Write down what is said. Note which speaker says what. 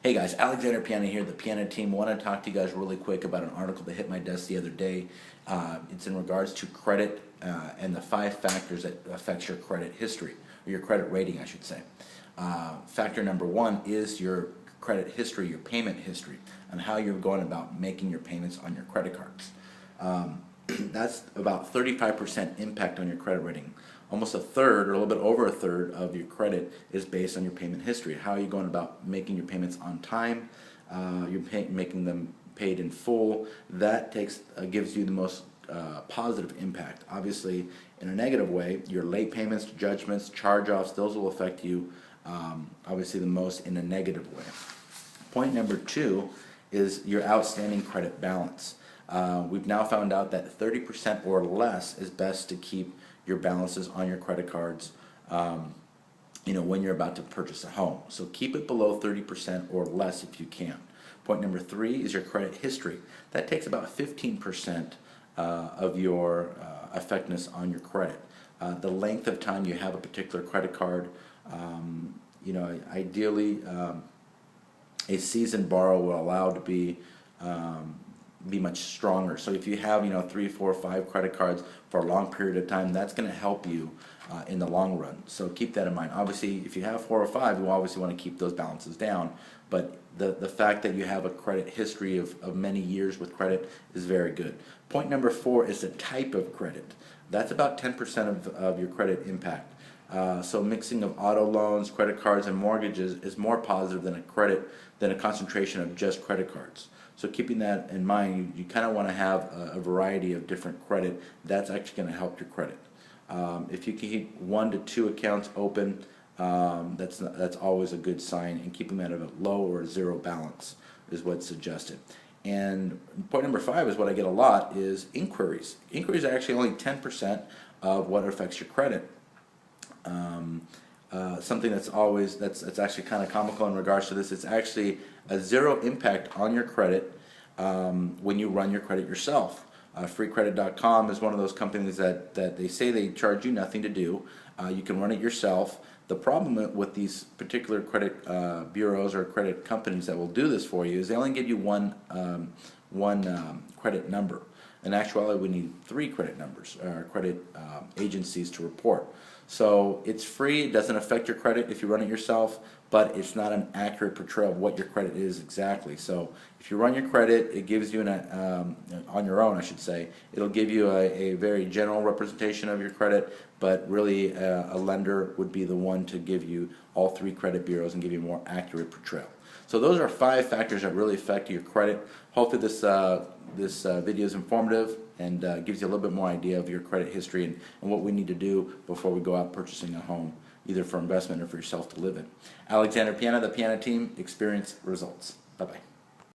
Speaker 1: Hey guys, Alexander Piana here, the Piana Team. Want to talk to you guys really quick about an article that hit my desk the other day. It's in regards to credit and the 5 factors that affects your credit history, or your credit rating, I should say. Factor number 1 is your credit history, your payment history, and how you're going about making your payments on your credit cards. That's about 35% impact on your credit rating. Almost a third, or a little bit over a third, of your credit is based on your payment history. How are you going about making your payments on time? Making them paid in full. That gives you the most positive impact. Obviously, in a negative way, your late payments, judgments, charge-offs, those will affect you obviously the most in a negative way. Point number 2 is your outstanding credit balance. We've now found out that 30% or less is best to keep your balances on your credit cards when you're about to purchase a home. So keep it below 30% or less if you can. Point number 3 is your credit history. That takes about 15% of your effectiveness on your credit. The length of time you have a particular credit card, ideally a seasoned borrower will allow to be much stronger. So if you have 3, 4, 5 credit cards for a long period of time, that's going to help you in the long run. So keep that in mind. Obviously, if you have 4 or 5, you obviously want to keep those balances down. But the fact that you have a credit history of many years with credit is very good. Point number 4 is the type of credit. That's about 10% of your credit impact. So mixing of auto loans, credit cards, and mortgages is more positive than a concentration of just credit cards. So keeping that in mind, you kind of want to have a variety of different credit. That's actually going to help your credit. If you can keep 1 to 2 accounts open, that's always a good sign. And keeping that at a low or 0 balance is what's suggested. And point number 5 is what I get a lot is inquiries. Inquiries are actually only 10% of what affects your credit. Something that's actually kind of comical in regards to this. It's actually a 0 impact on your credit when you run your credit yourself. Freecredit.com is one of those companies that they say they charge you nothing to do. You can run it yourself. The problem with these particular credit bureaus or credit companies that will do this for you is they only give you one credit number. In actuality, we need 3 credit numbers, credit agencies to report. So it's free, it doesn't affect your credit if you run it yourself, but it's not an accurate portrayal of what your credit is exactly. So if you run your credit, it gives you, on your own I should say, it'll give you a very general representation of your credit, but really a lender would be the one to give you all 3 credit bureaus and give you a more accurate portrayal. So those are 5 factors that really affect your credit. Hopefully this video is informative and gives you a little bit more idea of your credit history and what we need to do before we go out purchasing a home, either for investment or for yourself to live in. Alexander Piana, the Piana Team, experience results. Bye-bye.